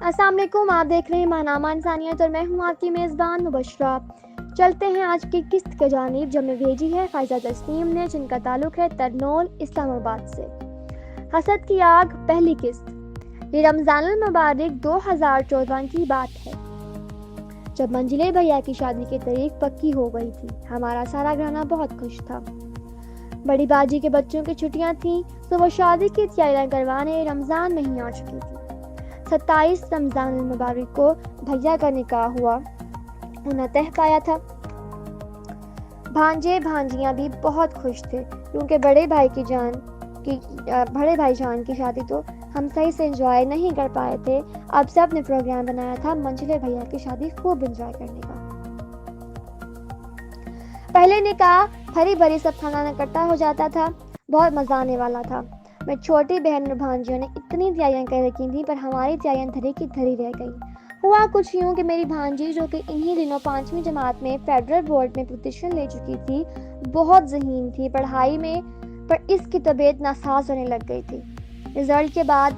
السلام علیکم، آپ دیکھ رہے ہیں ماہنامہ انسانیت اور میں ہوں آپ کی میزبان مبشرہ۔ چلتے ہیں آج کی قسط کی جانب جو ہمیں بھیجی ہے فائزہ تسنیم نے، جن کا تعلق ہے ترنول اسلام آباد سے۔ حسد کی آگ پہلی قسط۔ یہ رمضان المبارک 2014 کی بات ہے جب منجلے بھیا کی شادی کی تاریخ پکی ہو گئی تھی۔ ہمارا سارا گھرانہ بہت خوش تھا۔ بڑی باجی کے بچوں کی چھٹیاں تھیں تو وہ شادی کی تیاریاں کروانے رمضان میں ہی آ چکی تھی۔ 27 رمضان المبارک کو بھیا کا نکاح ہوا، انہیں تہ پایا تھا۔ بھانجے بھانجیاں بھی بہت خوش تھے کیونکہ بڑے بھائی جان کی شادی تو ہم صحیح سے انجوائے نہیں کر پائے تھے۔ اب سب نے پروگرام بنایا تھا منجلے بھیا کی شادی خوب انجوائے کرنے کا۔ پہلے نکاح ہری بھری سب خاندان اکٹھا ہو جاتا تھا، بہت مزہ آنے والا تھا۔ میری چھوٹی بہن اور بھانجیوں نے اتنی تیاریاں کر رکھی تھیں پر ہماری تیاریاں دھری کی دھری رہ گئی۔ ہوا کچھ یوں کہ میری بھانجی جو کہ انہی دنوں 5ویں جماعت میں فیڈرل بورڈ میں پوزیشن لے چکی تھی، بہت ذہین تھی پڑھائی میں، پر اس کی طبیعت ناساز ہونے لگ گئی تھی۔ رزلٹ کے بعد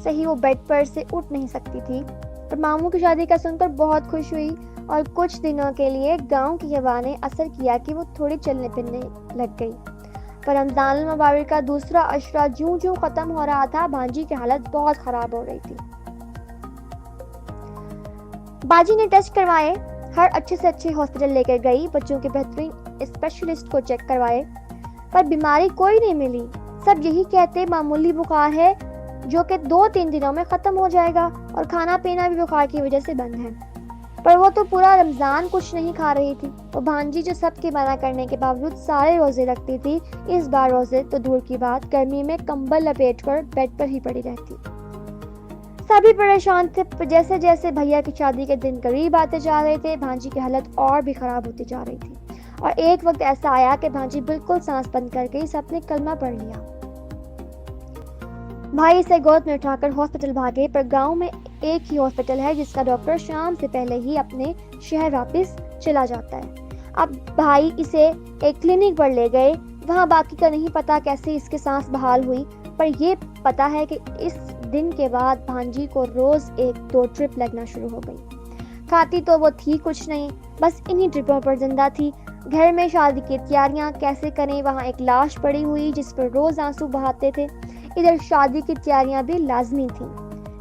صحیح وہ بیڈ پر سے اٹھ نہیں سکتی تھی، پر ماموں کی شادی کا سن کر بہت خوش ہوئی اور کچھ دنوں کے لیے گاؤں کی ہوا نے اثر کیا کہ وہ تھوڑی چلنے پھرنے لگ گئی۔ پر رمضان المبارک کا دوسرا عشرہ جوں جوں ختم ہو رہا تھا، بھانجی کی حالت بہت خراب ہو رہی تھی۔ باجی نے ٹیسٹ کروائے، ہر اچھے سے اچھے ہاسپٹل لے کر گئی، بچوں کے بہترین اسپیشلسٹ کو چیک کروائے، پر بیماری کوئی نہیں ملی۔ سب یہی کہتے معمولی بخار ہے جو کہ 2-3 دنوں میں ختم ہو جائے گا اور کھانا پینا بھی بخار کی وجہ سے بند ہے۔ پر وہ تو پورا رمضان کچھ نہیں کھا رہی تھی۔ وہ بھانجی جو سب کے منع کرنے کے باوجود سارے روزے رکھتی تھی، اس بار روزے تو دور کی بات، گرمی میں کمبل لپیٹ کر بیڈ پر ہی پڑی رہتی۔ سبھی پریشان تھے، جیسے جیسے بھیا کی شادی کے دن قریب آتے جا رہے تھے، بھانجی کی حالت اور بھی خراب ہوتی جا رہی تھی۔ اور ایک وقت ایسا آیا کہ بھانجی بالکل سانس بند کر گئی، سب نے کلمہ پڑھ لیا۔ بھائی اسے گود میں اٹھا کر ہاسپٹل بھاگے، پر گاؤں میں ایک ہی ہاسپٹل ہے جس کا ڈاکٹر شام سے پہلے ہی اپنے شہر واپس چلا جاتا ہے۔ اب بھائی اسے ایک کلینک پر لے گئے، وہاں باقی کا نہیں پتا کیسے اس کی سانس بحال ہوئی، پر یہ پتا ہے کہ اس دن کے بعد بھانجی کو روز 1-2 ٹرپ لگنا شروع ہو گئی۔ کھاتی تو وہ تھی کچھ نہیں، بس انہی ٹرپوں پر زندہ تھی۔ گھر میں شادی کی تیاریاں کیسے کریں، وہاں ایک لاش پڑی ہوئی جس پر روز آنسو بہاتے تھے۔ ادھر شادی کی تیاریاں بھی لازمی تھیں۔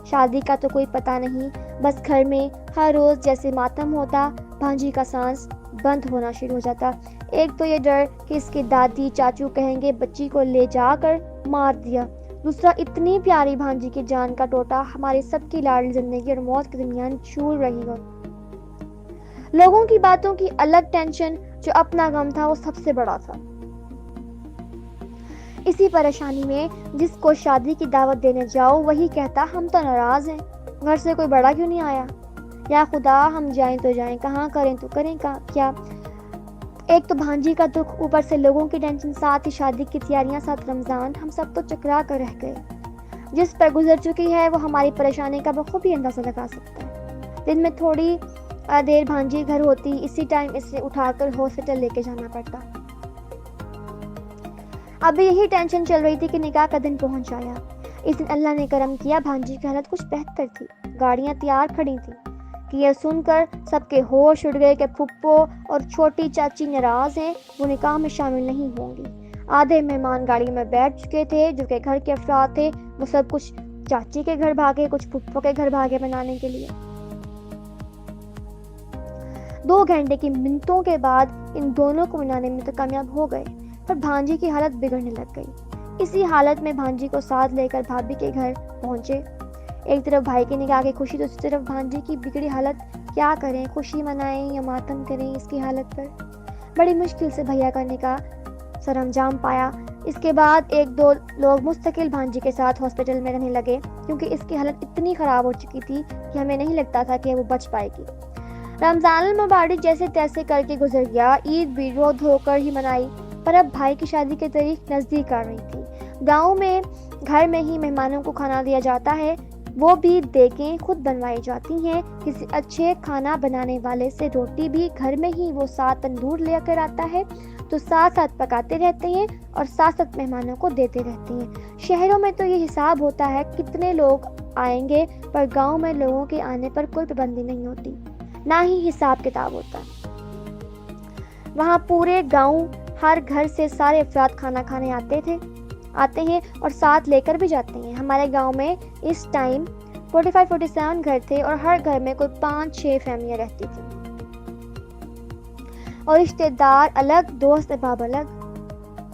شادی کا تو کوئی پتہ نہیں، بس گھر میں ہر روز جیسے ماتم ہوتا، بھانجی کا سانس بند ہونا شروع ہو جاتا۔ ایک تو یہ ڈر کہ اس کی دادی چاچو کہیں گے بچی کو لے جا کر مار دیا، دوسرا اتنی پیاری بھانجی کی جان کا ٹوٹا ہماری سب کی لاڈلی زندگی اور موت کے درمیان چھول رہی ہو۔ لوگوں کی باتوں کی الگ ٹینشن، جو اپنا غم تھا وہ سب سے بڑا تھا۔ اسی پریشانی میں جس کو شادی کی دعوت دینے جاؤ وہی کہتا ہم تو ناراض ہیں، گھر سے کوئی بڑا کیوں نہیں آیا، یا خدا ہم جائیں تو جائیں کہاں، کریں تو کریں کیا۔ ایک تو بھانجی کا دکھ، اوپر سے لوگوں کی ٹینشن، ساتھ ہی شادی کی تیاریاں، ساتھ رمضان، ہم سب تو چکرا کر رہ گئے۔ جس پر گزر چکی ہے وہ ہماری پریشانی کا بخوبی اندازہ لگا سکتا ہے۔ دن میں تھوڑی دیر بھانجی گھر ہوتی، اسی ٹائم اسے اٹھا کر ہاسپٹل لے کے جانا پڑتا۔ اب یہی ٹینشن چل رہی تھی کہ نکاح کا دن پہنچ آیا۔ اس دن اللہ نے کرم کیا، بھانجی کی حالت کچھ بہتر تھی، گاڑیاں تیار کھڑی تھیں۔ کہ یہ سن کر سب کے ہوش اڑ گئے کہ پھپھو اور چھوٹی چاچی ناراض ہیں، وہ نکاح میں شامل نہیں ہوں گی۔ آدھے مہمان گاڑی میں بیٹھ چکے تھے جو کہ گھر کے افراد تھے، وہ سب کچھ چاچی کے گھر بھاگے، کچھ پھپھو کے گھر بھاگے منانے کے لیے۔ 2 گھنٹے کی منتوں کے بعد ان دونوں کو منانے میں تو کامیاب ہو گئے، پر بھانجی کی حالت بگڑنے لگ گئی۔ اسی حالت میں بھانجی کو ساتھ لے کر بھابھی کے گھر پہنچے۔ ایک طرف بھائی کے نکاح کی خوشی، دوسری طرف بھانجی کی بگڑی حالت، کیا کریں، خوشی منائیں یا ماتم کریں اس کی حالت پر۔ بڑی مشکل سے بھیا کا نکاح سر انجام پایا۔ اس کے بعد 1-2 لوگ مستقل بھانجی کے ساتھ ہاسپٹل میں رہنے لگے کیونکہ اس کی حالت اتنی خراب ہو چکی تھی کہ ہمیں نہیں لگتا تھا کہ وہ بچ پائے گی۔ رمضان المبارک جیسے تیسے کر کے گزر گیا، عید بھی رو دھو کر ہی منائی، پر اب بھائی کی شادی کی تاریخ نزدیک آ رہی تھی۔ گاؤں میں گھر میں ہی مہمانوں کو کھانا دیا جاتا ہے، وہ بھی دیگیں خود بنوائی جاتی ہیں، کسی اچھے کھانا بنانے والے سے روٹی بھی گھر میں ہی وہ ساتھ تندور لے کر آتا ہے، تو ساتھ ساتھ پکاتے رہتے ہیں اور ساتھ ساتھ مہمانوں کو دیتے رہتے ہیں۔ شہروں میں تو یہ حساب ہوتا ہے کتنے لوگ آئیں گے، پر گاؤں میں لوگوں کے آنے پر کوئی پابندی نہیں ہوتی، نہ ہی حساب کتاب ہوتا۔ وہاں پورے گاؤں، ہر گھر سے سارے افراد کھانا کھانے آتے ہیں اور ساتھ لے کر بھی جاتے ہیں۔ ہمارے گاؤں میں اس ٹائم 45-47 گھر تھے اور ہر گھر میں کوئی 5-6 فیملیاں رہتی تھیں، اور رشتے دار الگ، دوست احباب الگ۔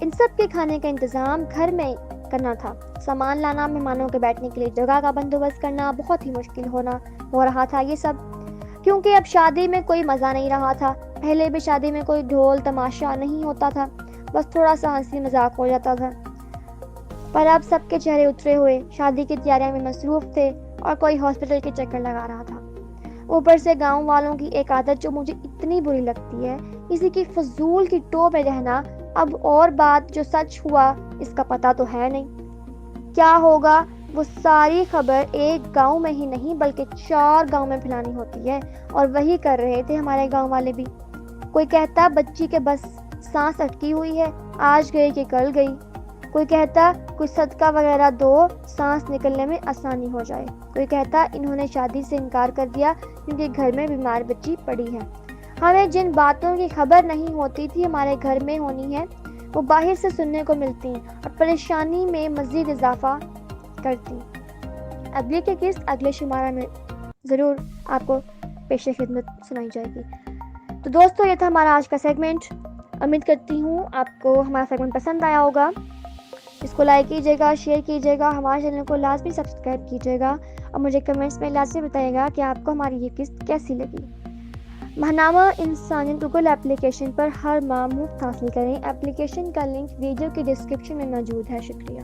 ان سب کے کھانے کا انتظام گھر میں کرنا تھا۔ سامان لانا، مہمانوں کے بیٹھنے کے لیے جگہ کا بندوبست کرنا بہت ہی مشکل ہو رہا تھا یہ سب، کیونکہ اب شادی میں کوئی مزہ نہیں رہا تھا۔ پہلے بھی شادی میں کوئی ڈھول تماشا نہیں ہوتا تھا، بس تھوڑا سا ہنسی مذاق ہو جاتا تھا، پر اب سب کے چہرے اترے ہوئے شادی کی تیاریاں میں مصروف تھے اور کوئی ہاسپٹل کے چکر لگا رہا تھا۔ اوپر سے گاؤں والوں کی ایک عادت جو مجھے اتنی بری لگتی ہے، کسی کی فضول کی ٹو میں رہنا۔ اب اور بات جو سچ ہوا اس کا پتہ تو ہے نہیں، کیا ہوگا وہ ساری خبر ایک گاؤں میں ہی نہیں بلکہ 4 گاؤں میں پھیلانی ہوتی ہے، اور وہی کر رہے تھے ہمارے گاؤں والے بھی۔ کوئی کہتا بچی کے بس سانس اٹکی ہوئی ہے، آج گئی کہ کل گئی۔ کوئی کہتا کوئی صدقہ وغیرہ دو، سانس نکلنے میں آسانی ہو جائے۔ کوئی کہتا انہوں نے شادی سے انکار کر دیا کیونکہ گھر میں بیمار بچی پڑی ہے۔ ہمیں جن باتوں کی خبر نہیں ہوتی تھی ہمارے گھر میں ہونی ہے، وہ باہر سے سننے کو ملتی ہیں اور پریشانی میں مزید اضافہ کرتی۔ اگلی کی قسط اگلے شمارہ میں ضرور آپ کو پیش خدمت سنائی جائے گی۔ تو دوستو، یہ تھا ہمارا آج کا سیگمنٹ۔ امید کرتی ہوں آپ کو ہمارا سیگمنٹ پسند آیا ہوگا۔ اس کو لائک کیجیے گا، شیئر کیجیے گا، ہمارے چینل کو لازمی سبسکرائب کیجیے گا، اور مجھے کمنٹس میں لازمی بتائیے گا کہ آپ کو ہماری یہ قسط کیسی لگی۔ ماہنامہ انسانیت گوگل اپلیکیشن پر ہر ماہ مفت حاصل کریں۔ اپلیکیشن کا لنک ویڈیو کی ڈسکرپشن میں موجود ہے۔ شکریہ۔